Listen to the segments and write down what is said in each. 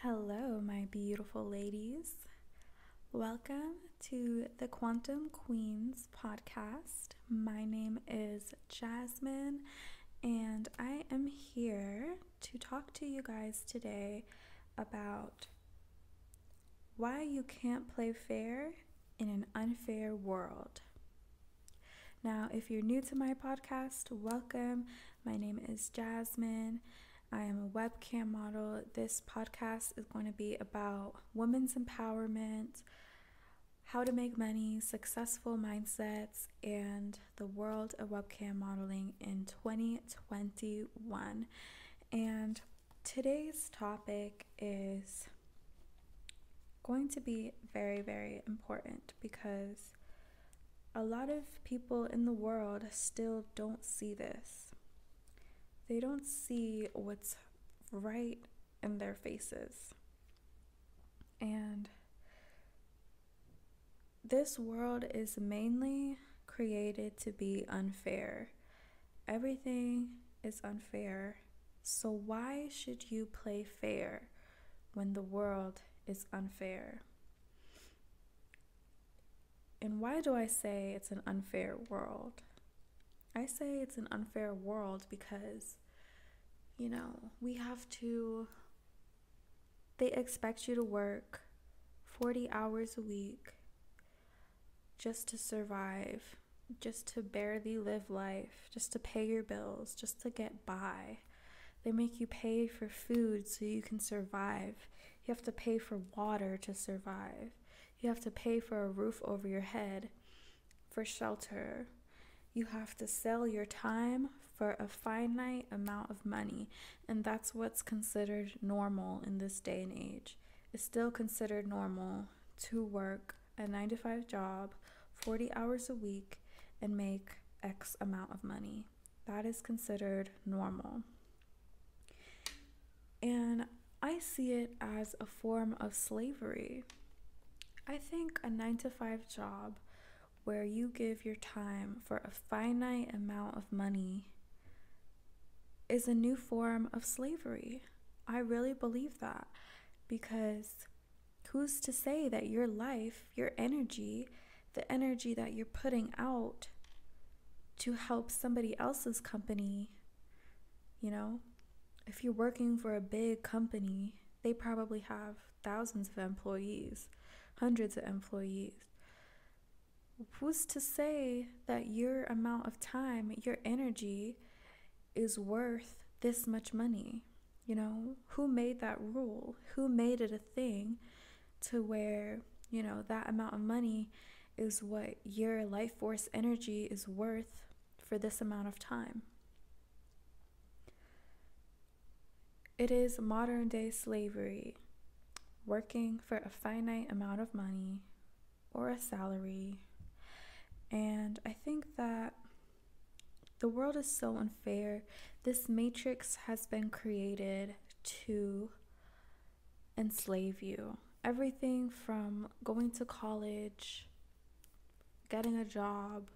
Hello, my beautiful ladies. Welcome to the Quantum Queens podcast. My name is Jasmine, and I am here to talk to you guys today about why you can't play fair in an unfair world. Now, if you're new to my podcast, welcome. My name is Jasmine. I am a webcam model. This podcast is going to be about women's empowerment, how to make money, successful mindsets, and the world of webcam modeling in 2021. And today's topic is going to be very, very important because a lot of people in the world still don't see this. They don't see what's right in their faces. And this world is mainly created to be unfair. Everything is unfair. So why should you play fair when the world is unfair? And why do I say it's an unfair world? I say it's an unfair world because, they expect you to work 40 hours a week just to survive, just to barely live life, just to pay your bills, just to get by. They make you pay for food so you can survive. You have to pay for water to survive. You have to pay for a roof over your head, for shelter. You have to sell your time for a finite amount of money, and that's what's considered normal in this day and age. It's still considered normal to work a 9-to-5 job, 40 hours a week, and make X amount of money. That is considered normal. And I see it as a form of slavery. I think a 9-to-5 job where you give your time for a finite amount of money is a new form of slavery. I really believe that because who's to say that your life, your energy, the energy that you're putting out to help somebody else's company, if you're working for a big company, they probably have thousands of employees, hundreds of employees. Who's to say that your amount of time, your energy is worth this much money? Who made that rule? Who made it a thing to where, that amount of money is what your life force energy is worth for this amount of time? It is modern day slavery, working for a finite amount of money or a salary. And I think that the world is so unfair. This matrix has been created to enslave you. Everything from going to college, getting a job,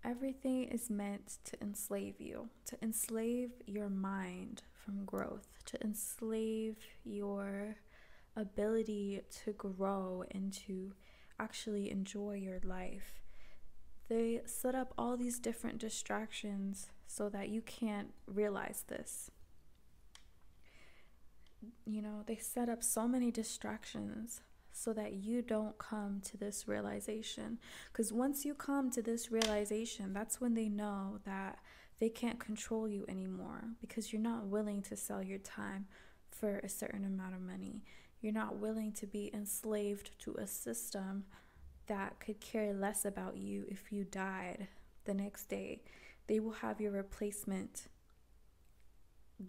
everything is meant to enslave you, to enslave your mind from growth, to enslave your ability to grow and to actually enjoy your life. They set up all these different distractions so that you can't realize this. They set up so many distractions so that you don't come to this realization. Because once you come to this realization, that's when they know that they can't control you anymore because you're not willing to sell your time for a certain amount of money. You're not willing to be enslaved to a system that could care less about you if you died the next day. They will have your replacement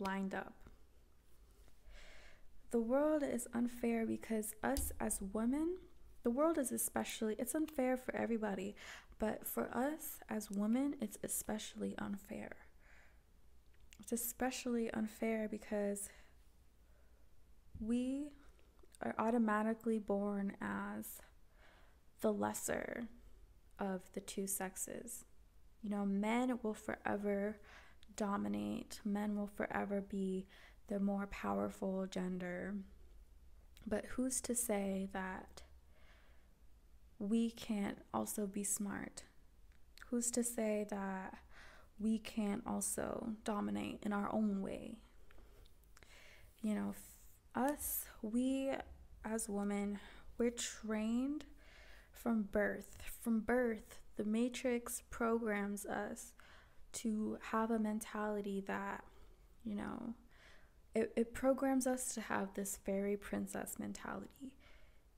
lined up. The world is unfair because us as women, the world is it's unfair for everybody, but for us as women, it's especially unfair. It's especially unfair because we are automatically born as the lesser of the two sexes. Men will forever dominate. Men will forever be the more powerful gender. But who's to say that we can't also be smart? Who's to say that we can't also dominate in our own way? You know, we as women, we're trained from birth. From birth, the Matrix programs us to have a mentality that, you know, it programs us to have this fairy princess mentality.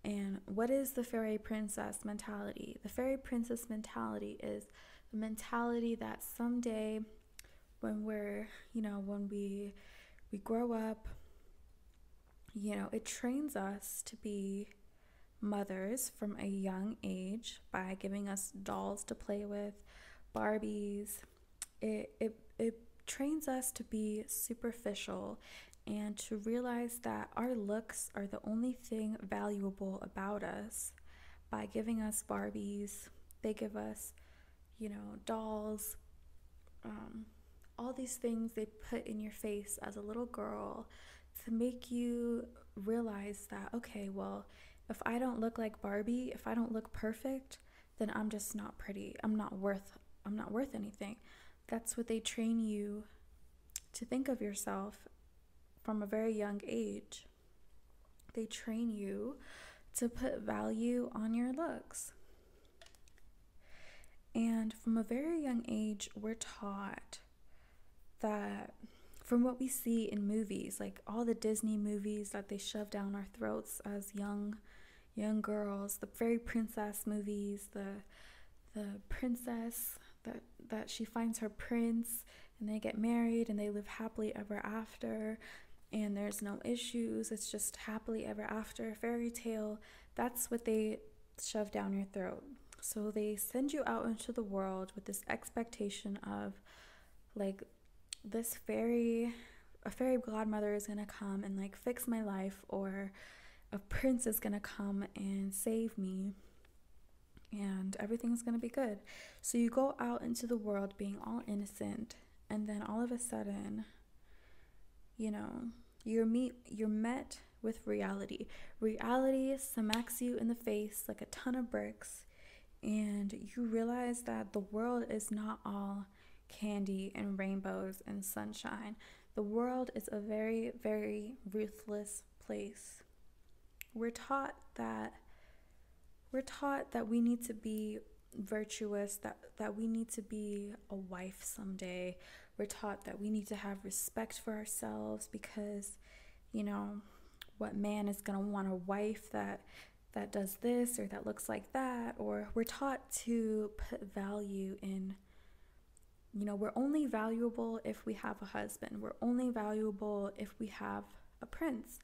And what is the fairy princess mentality? The fairy princess mentality is the mentality that someday when when we grow up, it trains us to be mothers from a young age by giving us dolls to play with, Barbies. It trains us to be superficial and to realize that our looks are the only thing valuable about us. By giving us Barbies, they give us, dolls, all these things they put in your face as a little girl to make you realize that, okay, well, if I don't look like Barbie, if I don't look perfect, then I'm just not pretty. I'm not worth anything. That's what they train you to think of yourself from a very young age. They train you to put value on your looks. And from a very young age, we're taught that, from what we see in movies, like all the Disney movies that they shove down our throats as young girls, the fairy princess movies, the princess that she finds her prince and they get married and they live happily ever after and there's no issues, it's just happily ever after, fairy tale. That's what they shove down your throat. So they send you out into the world with this expectation of, like, a fairy godmother is gonna come and like fix my life, or a prince is gonna come and save me, and everything's gonna be good. So you go out into the world being all innocent, and then all of a sudden, you're met with reality. Reality smacks you in the face like a ton of bricks, and you realize that the world is not all candy and rainbows and sunshine. The world is a very, very ruthless place. We're taught that we need to be virtuous, that we need to be a wife someday. We're taught that we need to have respect for ourselves because, what man is going to want a wife that does this or that looks like that? Or we're taught to put value in, we're only valuable if we have a husband. We're only valuable if we have a prince.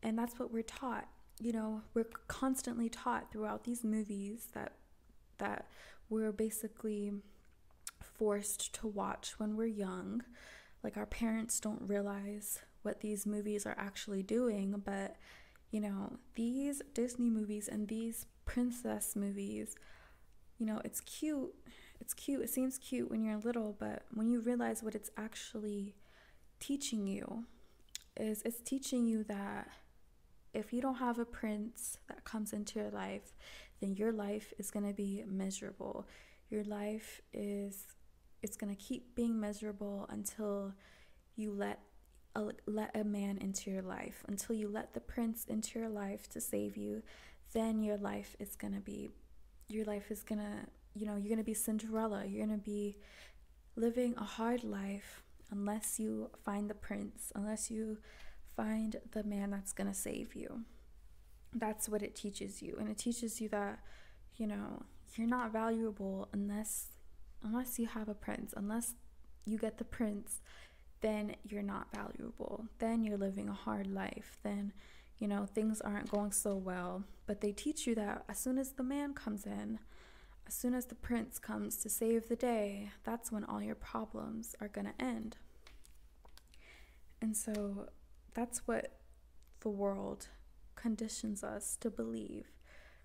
And that's what we're taught. We're constantly taught throughout these movies that we're basically forced to watch when we're young. Like, our parents don't realize what these movies are actually doing, but these Disney movies and these princess movies, it's cute. It seems cute when you're little, but when you realize what it's actually teaching you is, it's teaching you that if you don't have a prince that comes into your life, then your life is going to be miserable. Your life it's going to keep being miserable until you let a man into your life, until you let the prince into your life to save you. Then your life is going to be you're going to be Cinderella. You're going to be living a hard life unless you find the prince, unless you find the man that's going to save you. That's what it teaches you. And it teaches you that, you're not valuable unless you have a prince. Unless you get the prince, then you're not valuable. Then you're living a hard life. Then, things aren't going so well. But they teach you that as soon as the man comes in, as soon as the prince comes to save the day, that's when all your problems are going to end. And so that's what the world conditions us to believe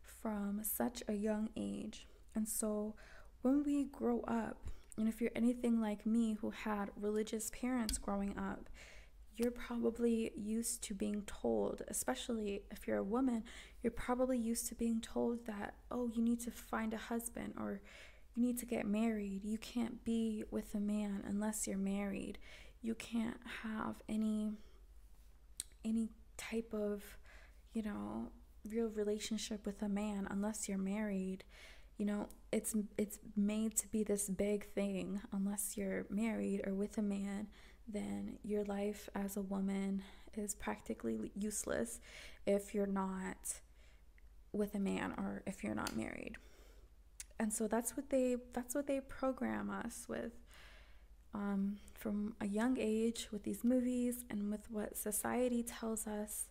from such a young age. And so when we grow up, and if you're anything like me who had religious parents growing up, you're probably used to being told, especially if you're a woman, you're probably used to being told that, oh, you need to find a husband, or you need to get married. You can't be with a man unless you're married. You can't have any type of, real relationship with a man unless you're married. It's made to be this big thing. Unless you're married or with a man, then your life as a woman is practically useless if you're not with a man or if you're not married. And so that's what they program us with, from a young age, with these movies and with what society tells us.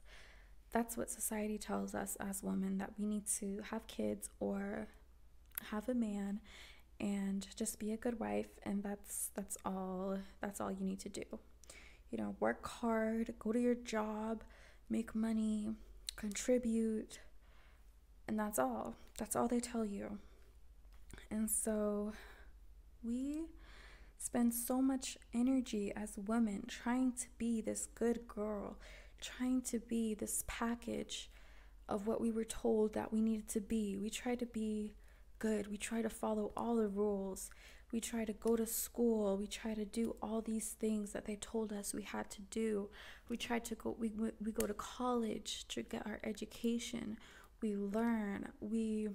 That's what society tells us as women, that we need to have kids or have a man and just be a good wife, and that's all you need to do. Work hard, go to your job, make money, contribute, and that's all they tell you. And so we spend so much energy as women trying to be this good girl, trying to be this package of what we were told that we needed to be. We try to be good. We try to follow all the rules. We try to go to school. We try to do all these things that they told us we had to do. We try to go, we go to college to get our education. We learn. We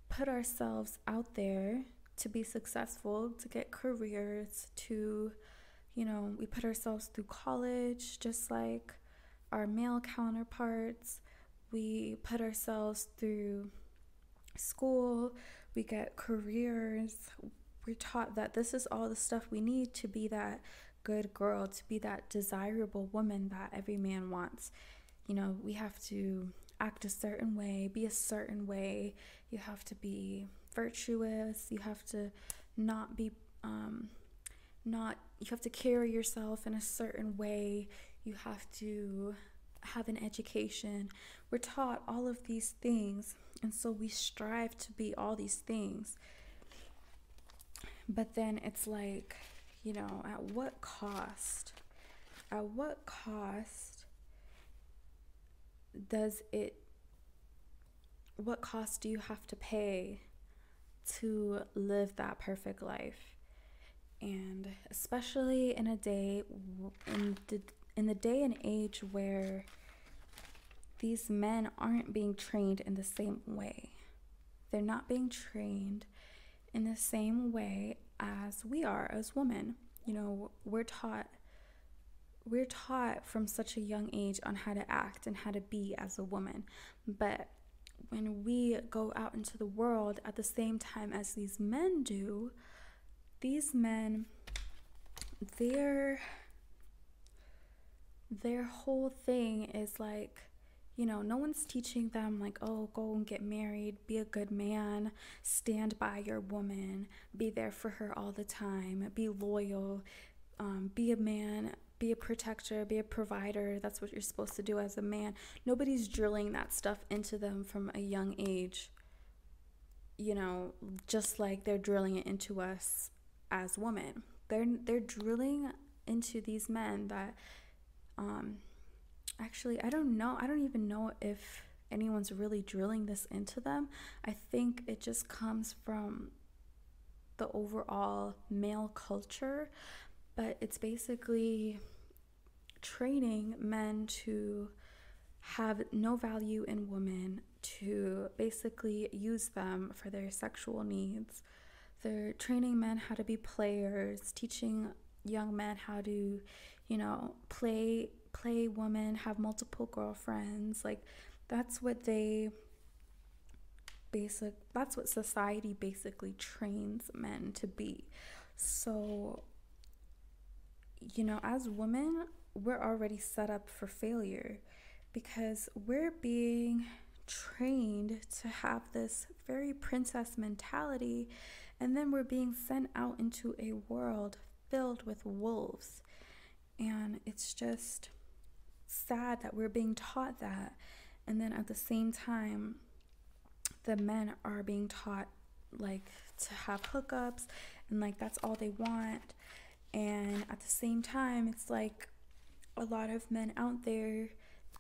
put ourselves out there to be successful, to get careers, to, we put ourselves through college just like our male counterparts. We put ourselves through school, we get careers. We're taught that this is all the stuff we need to be that good girl, to be that desirable woman that every man wants. We have to act a certain way, be a certain way. You have to be virtuous. You have to not be, you have to carry yourself in a certain way. You have to have an education. We're taught all of these things, and so we strive to be all these things. But then it's like, at what cost? At what cost what cost do you have to pay to live that perfect life? And especially in the day and age where these men aren't being trained in the same way. They're not being trained in the same way as we are as women. We're taught from such a young age on how to act and how to be as a woman. But when we go out into the world at the same time as these men do, these men, their whole thing is like, no one's teaching them like, oh, go and get married, be a good man, stand by your woman, be there for her all the time, be loyal, be a man, be a protector, be a provider. That's what you're supposed to do as a man. Nobody's drilling that stuff into them from a young age, just like they're drilling it into us as women. They're drilling into these men that, actually, I don't know. I don't even know if anyone's really drilling this into them. I think it just comes from the overall male culture, but it's basically training men to have no value in women, to basically use them for their sexual needs. They're training men how to be players, teaching young men how to, play women, have multiple girlfriends. Like, that's what society basically trains men to be. So, as women, we're already set up for failure because we're being trained to have this very princess mentality, and then we're being sent out into a world filled with wolves. And it's just sad that we're being taught that, and then at the same time the men are being taught like to have hookups, and like that's all they want. And at the same time, it's like a lot of men out there,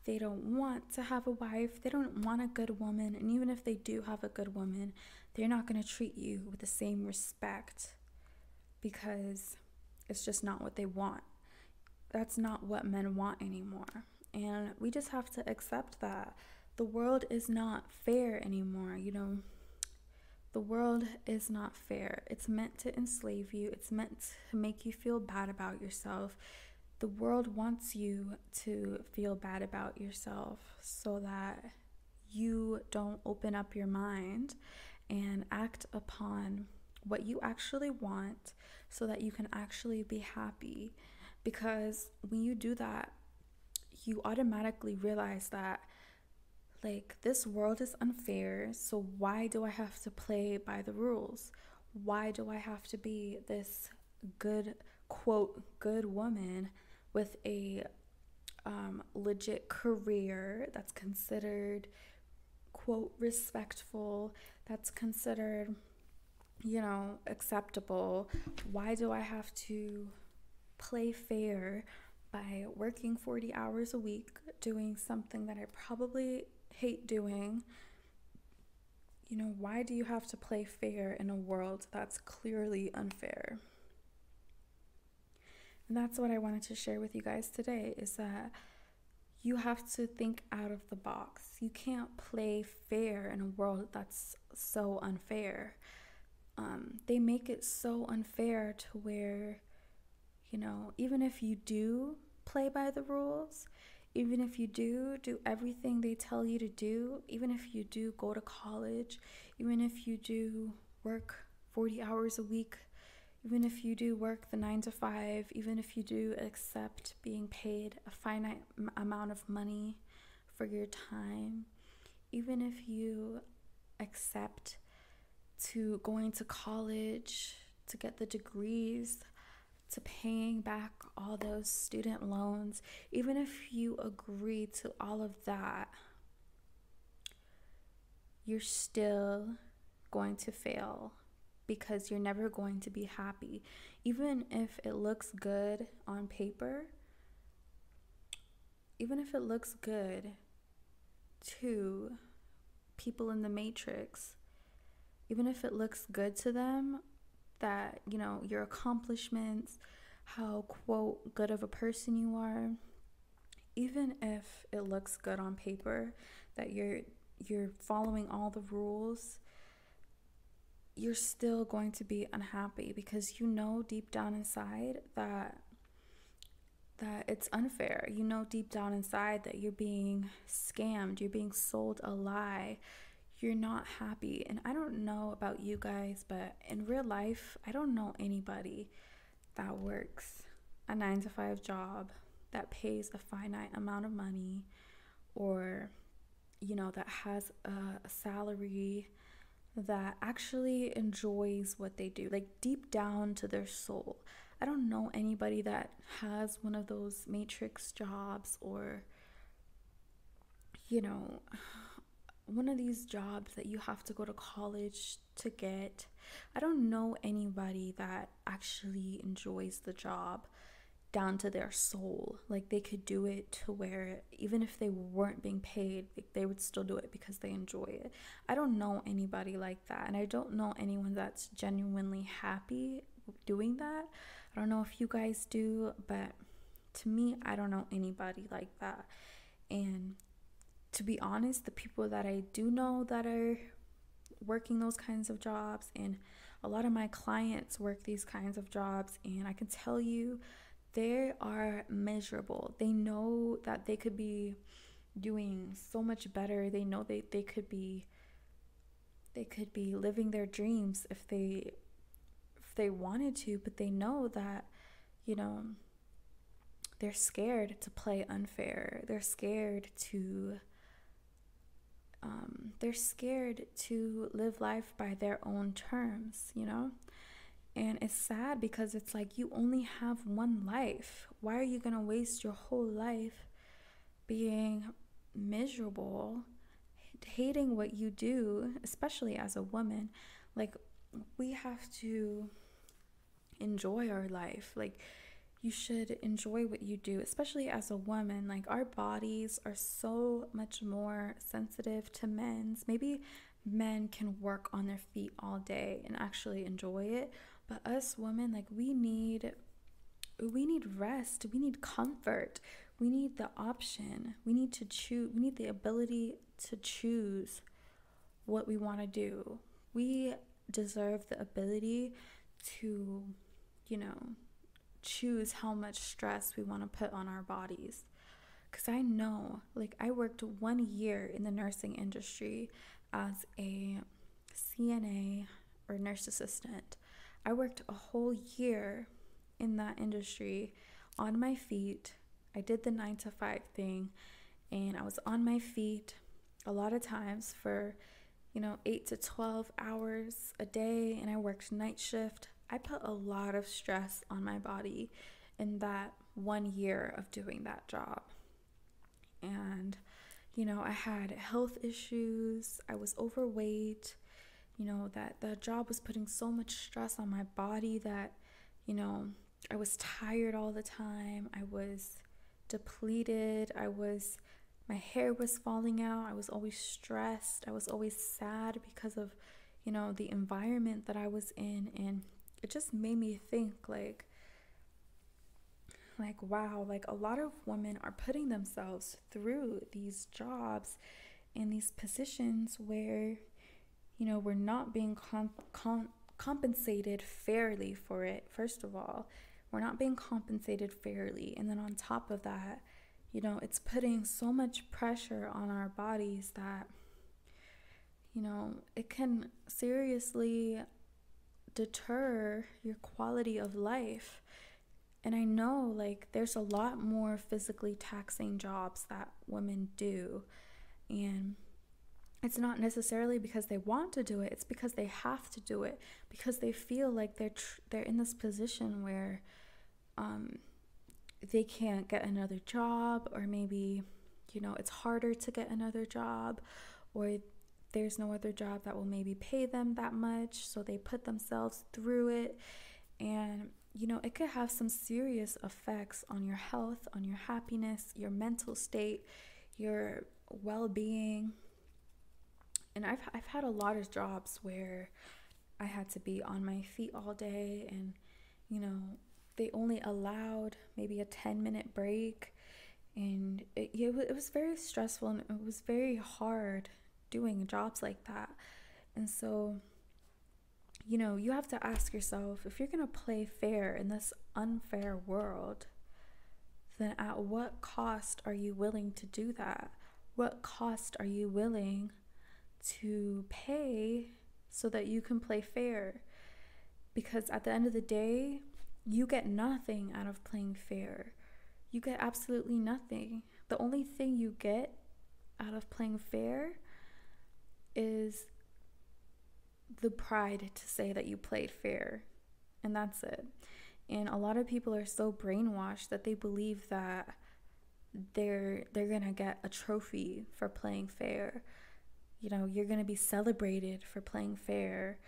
they don't want to have a wife, they don't want a good woman, and even if they do have a good woman, they're not going to treat you with the same respect because it's just not what they want. That's not what men want anymore. And we just have to accept that the world is not fair anymore. The world is not fair. It's meant to enslave you, it's meant to make you feel bad about yourself. The world wants you to feel bad about yourself so that you don't open up your mind and act upon what you actually want so that you can actually be happy. Because when you do that, you automatically realize that, like, this world is unfair, so why do I have to play by the rules? Why do I have to be this good, quote, good woman with a legit career that's considered, quote, respectful, that's considered, acceptable? Why do I have to play fair by working 40 hours a week, doing something that I probably hate doing? Why do you have to play fair in a world that's clearly unfair? And that's what I wanted to share with you guys today, is that you have to think out of the box. You can't play fair in a world that's so unfair. They make it so unfair to where, even if you do play by the rules, even if you do everything they tell you to do, even if you do go to college, even if you do work 40 hours a week, even if you do work the 9 to 5, even if you do accept being paid a finite amount of money for your time, even if you accept to going to college to get the degrees, to paying back all those student loans, even if you agree to all of that, you're still going to fail because you're never going to be happy. Even if it looks good on paper, even if it looks good to people in the Matrix, even if it looks good to them, that, your accomplishments, how, quote, good of a person you are, even if it looks good on paper, that you're following all the rules, you're still going to be unhappy because deep down inside that it's unfair. Deep down inside that you're being scammed, you're being sold a lie. You're not happy. And I don't know about you guys, but in real life, I don't know anybody that works a 9 to 5 job that pays a finite amount of money, or, that has a salary, that actually enjoys what they do, like deep down to their soul. I don't know anybody that has one of those Matrix jobs, or, one of these jobs that you have to go to college to get. I don't know anybody that actually enjoys the job down to their soul. Like, they could do it to where even if they weren't being paid, they would still do it because they enjoy it. I don't know anybody like that, and I don't know anyone that's genuinely happy doing that. I don't know if you guys do, but to me, I don't know anybody like that. And to be honest, the people that I do know that are working those kinds of jobs, and a lot of my clients work these kinds of jobs, and I can tell you they are miserable. They know that they could be doing so much better. They know they could be living their dreams if they wanted to, but they know that, they're scared to play unfair. They're scared to live life by their own terms, And it's sad because it's like, you only have one life. Why are you going to waste your whole life being miserable, hating what you do, especially as a woman? Like, we have to enjoy our life. Like, you should enjoy what you do, especially as a woman. Like, our bodies are so much more sensitive to men's. Maybe men can work on their feet all day and actually enjoy it, but us women, like, we need rest, we need comfort, we need the option, we need to choose, we need the ability to choose what we want to do. We deserve the ability to, choose how much stress we want to put on our bodies. Because I know, like, I worked 1 year in the nursing industry as a CNA or nurse assistant. I worked a whole year in that industry on my feet. I did the 9 to 5 thing, and I was on my feet a lot of times for 8 to 12 hours a day, and I worked night shift. I put a lot of stress on my body in that 1 year of doing that job. And, I had health issues. I was overweight. That the job was putting so much stress on my body that, I was tired all the time. I was depleted. My hair was falling out. I was always stressed. I was always sad because of, the environment that I was in. And it just made me think like, wow, like, a lot of women are putting themselves through these jobs and these positions where, we're not being compensated fairly for it. First of all, we're not being compensated fairly. And then on top of that, it's putting so much pressure on our bodies that, it can seriously deter your quality of life. And I know, like, there's a lot more physically taxing jobs that women do. And it's not necessarily because they want to do it. It's because they have to do it. Because they feel like they're in this position where they can't get another job, or maybe, it's harder to get another job, or there's no other job that will maybe pay them that much. So they put themselves through it. And it could have some serious effects on your health, on your happiness, your mental state, your well-being. And I've had a lot of jobs where I had to be on my feet all day, and they only allowed maybe a 10-minute break, and it was very stressful, and it was very hard doing jobs like that. And so you have to ask yourself, if you're going to play fair in this unfair world, then at what cost are you willing to do that? What cost are you willing to pay so that you can play fair? Because at the end of the day, you get nothing out of playing fair. You get absolutely nothing. The only thing you get out of playing fair is the pride to say that you played fair, and that's it. And a lot of people are so brainwashed that they believe that they're gonna get a trophy for playing fair. You're gonna be celebrated for playing fair,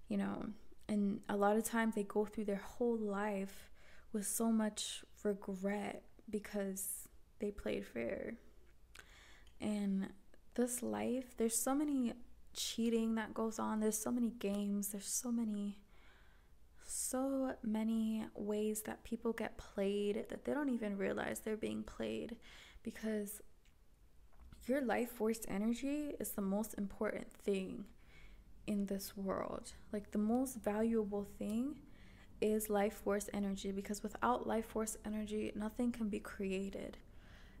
and a lot of times they go through their whole life with so much regret because they played fair. And this life, there's so many cheating that goes on. There's so many games. There's so many ways that people get played that they don't even realize they're being played, because your life force energy is the most important thing in this world. Like, the most valuable thing is life force energy, because without life force energy, nothing can be created.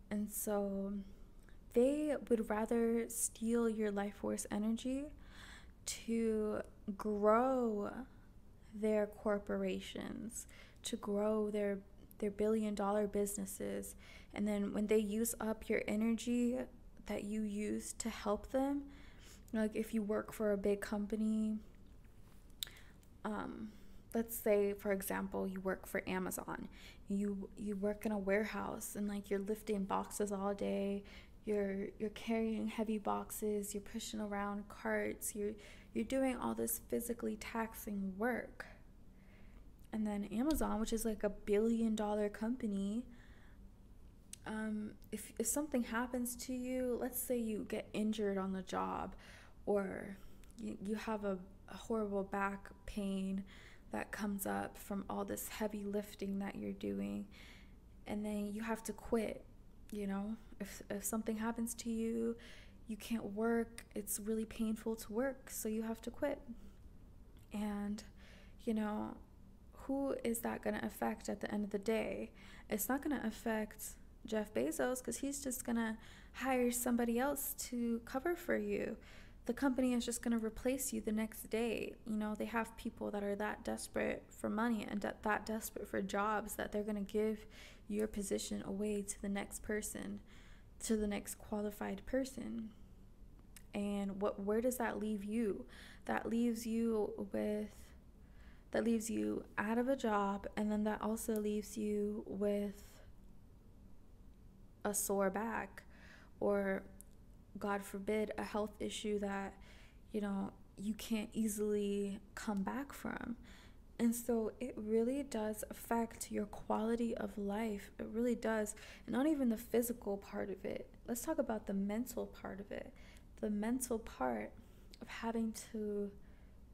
And so they would rather steal your life force energy to grow their corporations, to grow their billion-dollar businesses. And then when they use up your energy that you use to help them, like, if you work for a big company, let's say, for example, you work for Amazon. You work in a warehouse, and like, you're lifting boxes all day. You're carrying heavy boxes, you're pushing around carts, you're doing all this physically taxing work. And then Amazon, which is like a $1 billion company, if something happens to you, let's say you get injured on the job, or you have a horrible back pain that comes up from all this heavy lifting that you're doing, and then you have to quit. If something happens to you, you can't work, it's really painful to work, so you have to quit. And who is that going to affect at the end of the day? It's not going to affect Jeff Bezos, because he's just going to hire somebody else to cover for you. The company is just going to replace you the next day. They have people that are that desperate for money and that desperate for jobs that they're going to give your position away to the next person, to the next qualified person. And where does that leave you? That leaves you out of a job, and then that also leaves you with a sore back, or God forbid, a health issue that you can't easily come back from. And so it really does affect your quality of life. It really does. And not even the physical part of it. Let's talk about the mental part of it. The mental part of having to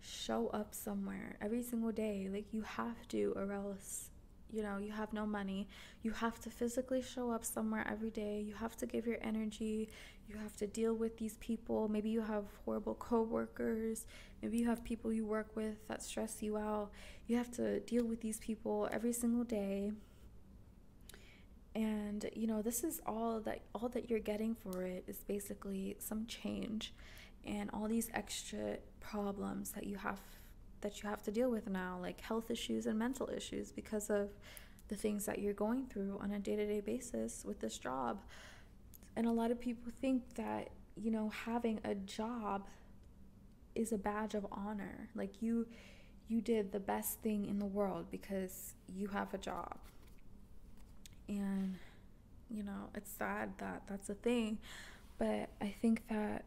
show up somewhere every single day. Like, you have to, or else you have no money. You have to physically show up somewhere every day. You have to give your energy. You have to deal with these people. Maybe you have horrible coworkers. Maybe you have people you work with that stress you out. You have to deal with these people every single day. And this is all that you're getting for it is basically some change and all these extra problems that you have to deal with now, like health issues and mental issues, because of the things that you're going through on a day-to-day basis with this job. And a lot of people think that having a job is a badge of honor, like you did the best thing in the world because you have a job. And it's sad that that's a thing, but I think that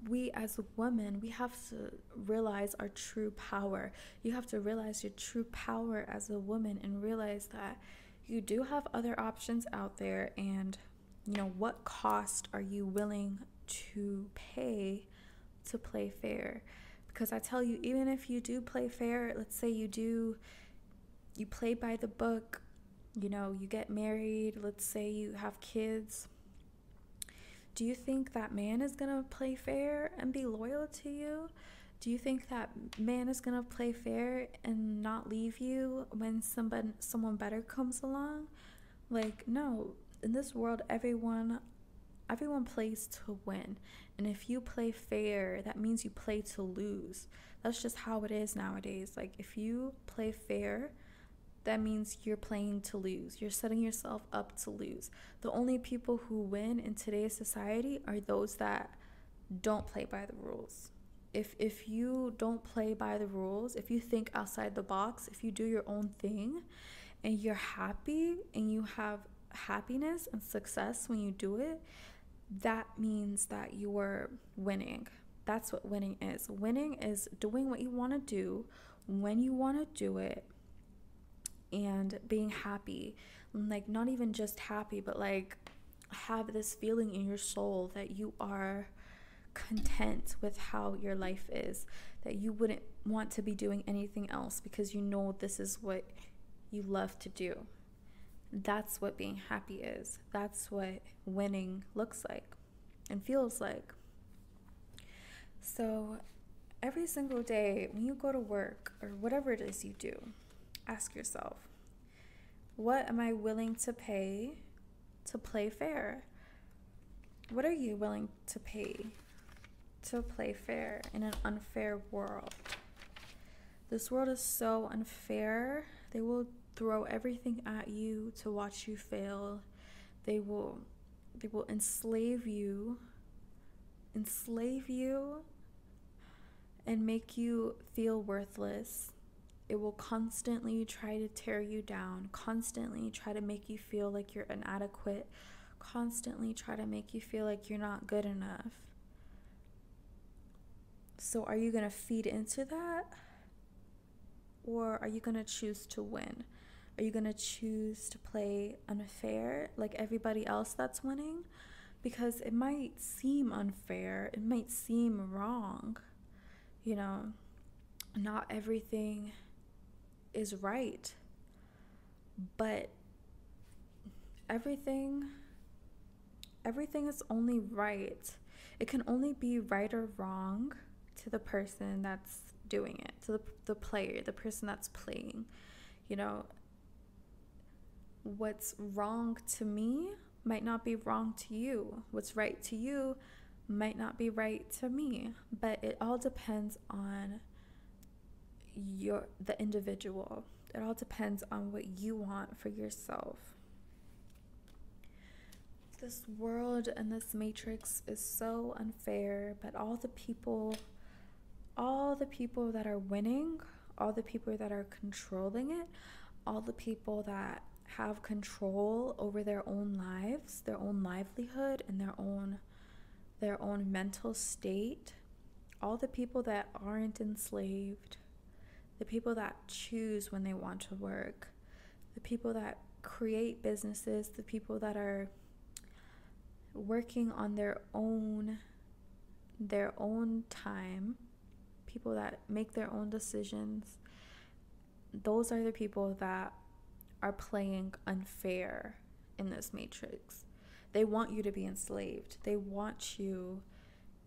we as women, we have to realize our true power. You have to realize your true power as a woman and realize that you do have other options out there, and what cost are you willing to pay to play fair? Because I tell you, even if you do play fair, let's say you play by the book, you get married, let's say you have kids, do you think that man is going to play fair and be loyal to you? Do you think that man is going to play fair and not leave you when someone better comes along? Like, no. In this world, everyone plays to win. And if you play fair, that means you play to lose. That's just how it is nowadays. Like, if you play fair, that means you're playing to lose. You're setting yourself up to lose. The only people who win in today's society are those that don't play by the rules. If you don't play by the rules, if you think outside the box, if you do your own thing and you're happy and you have happiness and success when you do it, that means that you're winning. That's what winning is. Winning is doing what you want to do when you want to do it, and being happy. Like, not even just happy, but like have this feeling in your soul that you are content with how your life is, that you wouldn't want to be doing anything else because this is what you love to do. That's what being happy is. That's what winning looks like and feels like. So every single day when you go to work or whatever it is you do, ask yourself, what am I willing to pay to play fair? What are you willing to pay to play fair in an unfair world? This world is so unfair. They will throw everything at you to watch you fail. They will enslave you and make you feel worthless. It will constantly try to tear you down, constantly try to make you feel like you're inadequate, constantly try to make you feel like you're not good enough. So are you going to feed into that? or are you going to choose to win? Are you going to choose to play unfair like everybody else that's winning? Because it might seem unfair, it might seem wrong. You know, not everything is right, but everything is only right. It can only be right or wrong to the person that's doing it, to the player, the person that's playing. You know, what's wrong to me might not be wrong to you. What's right to you might not be right to me. But it all depends on the individual. It all depends on what you want for yourself. This world and this matrix is so unfair, but all the people that are winning, all the people that are controlling it, all the people that have control over their own lives, their own livelihood, and their own mental state, all the people that aren't enslaved, the people that choose when they want to work, the people that create businesses, the people that are working on their own time, people that make their own decisions, those are the people that are playing unfair in this matrix. They want you to be enslaved. They want you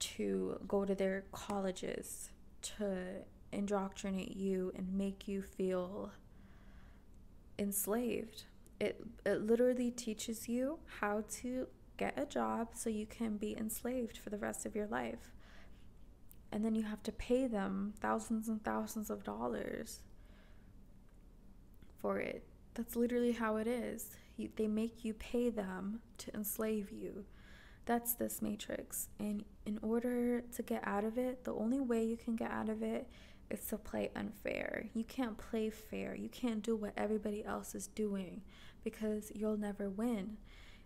to go to their colleges to indoctrinate you and make you feel enslaved. It literally teaches you how to get a job so you can be enslaved for the rest of your life. And then you have to pay them thousands and thousands of dollars for it. That's literally how it is. They make you pay them to enslave you. That's this matrix. And in order to get out of it, the only way you can get out of it is to play unfair. You can't play fair. You can't do what everybody else is doing because you'll never win.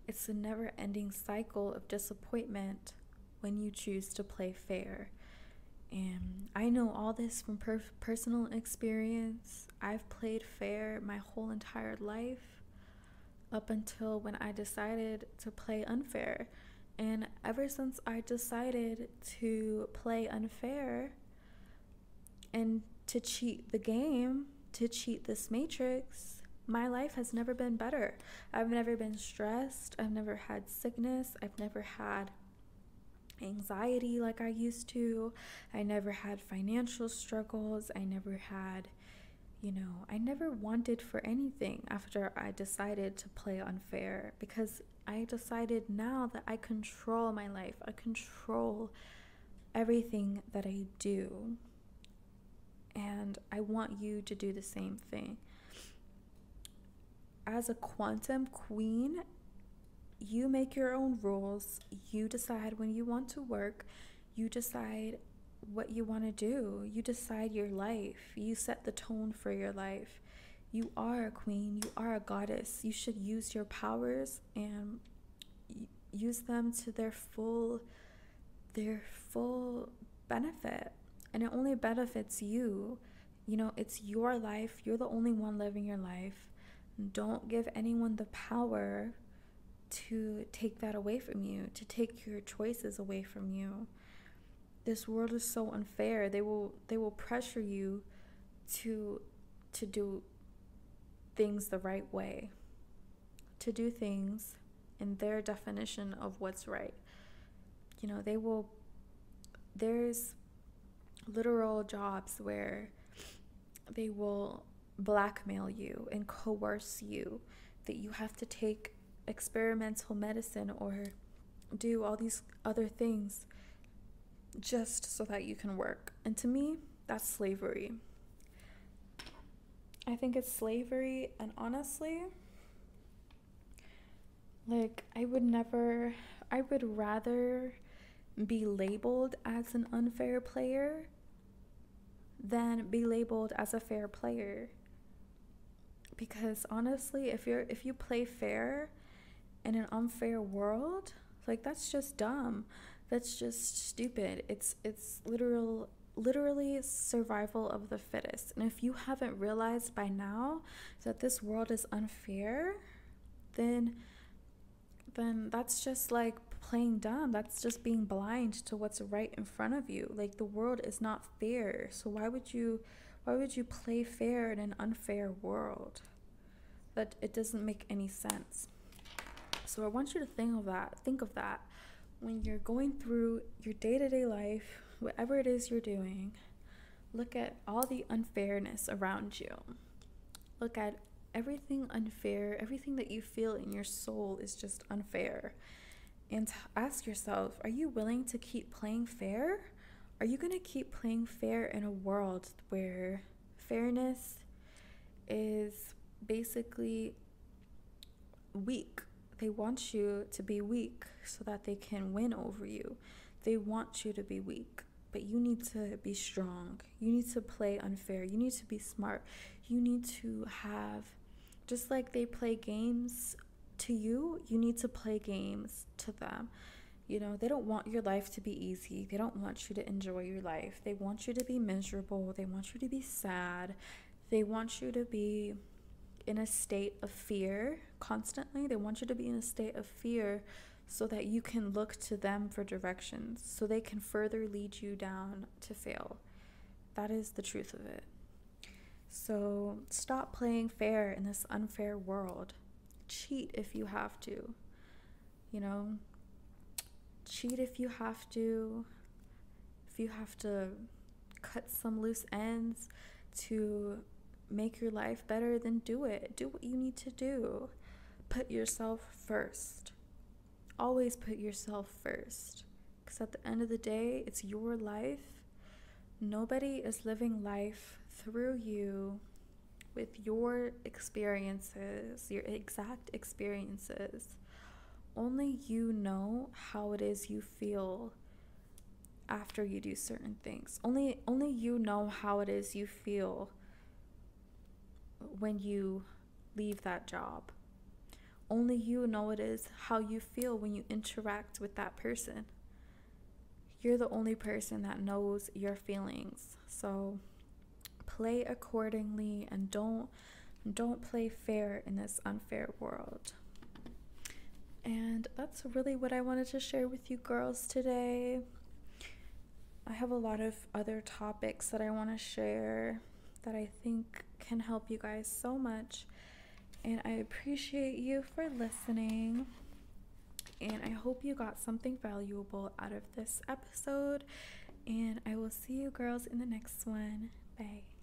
It's a never-ending cycle of disappointment when you choose to play fair. And I know all this from personal experience. I've played fair my whole entire life up until when I decided to play unfair. And ever since I decided to play unfair and to cheat the game, to cheat this matrix, my life has never been better. I've never been stressed. I've never had sickness. I've never had anxiety like I used to. I never had financial struggles. I never had, I never wanted for anything after I decided to play unfair, because I decided now that I control my life. I control everything that I do. And I want you to do the same thing. As a quantum queen, you make your own rules. You decide when you want to work. You decide what you want to do. You decide your life. You set the tone for your life. You are a queen. You are a goddess. You should use your powers and use them to their full benefit. And it only benefits you. It's your life. You're the only one living your life. Don't give anyone the power to take that away from you, to take your choices away from you. This world is so unfair. They will pressure you to do things the right way, to do things in their definition of what's right. There's literal jobs where they will blackmail you and coerce you that you have to take experimental medicine or do all these other things just so that you can work. And to me, that's slavery. I think it's slavery, and honestly, I would rather be labeled as an unfair player than be labeled as a fair player. Because honestly, if you play fair in an unfair world, that's just dumb. That's just stupid. It's literal literally survival of the fittest. And if you haven't realized by now that this world is unfair, then that's just like playing dumb. That's just being blind to what's right in front of you. Like, the world is not fair. So why would you play fair in an unfair world? That it doesn't make any sense. So I want you to think of that when you're going through your day-to-day life, whatever it is you're doing. Look at all the unfairness around you. Look at everything unfair. Everything that you feel in your soul is just unfair. And ask yourself, are you willing to keep playing fair? Are you going to keep playing fair in a world where fairness is basically weak? They want you to be weak so that they can win over you. They want you to be weak, but you need to be strong. You need to play unfair. You need to be smart. You need to have, just like they play games to you, you need to play games to them. You know, they don't want your life to be easy. They don't want you to enjoy your life. They want you to be miserable. They want you to be sad. They want you to be in a state of fear constantly. They want you to be in a state of fear so that you can look to them for directions, so they can further lead you down to fail. That is the truth of it. So stop playing fair in this unfair world. Cheat if you have to. You know, cheat if you have to. If you have to cut some loose ends to make your life better, then do it. Do what you need to do. Put yourself first. Always put yourself first. Because at the end of the day, it's your life. Nobody is living life through you with your experiences, your exact experiences. Only you know how it is you feel after you do certain things. Only you know how it is you feel when you leave that job. Only you know it is how you feel when you interact with that person. You're the only person that knows your feelings. So play accordingly and don't play fair in this unfair world. And that's really what I wanted to share with you girls today. I have a lot of other topics that I want to share that I think can help you guys so much. And I appreciate you for listening. And I hope you got something valuable out of this episode. And I will see you girls in the next one. Bye.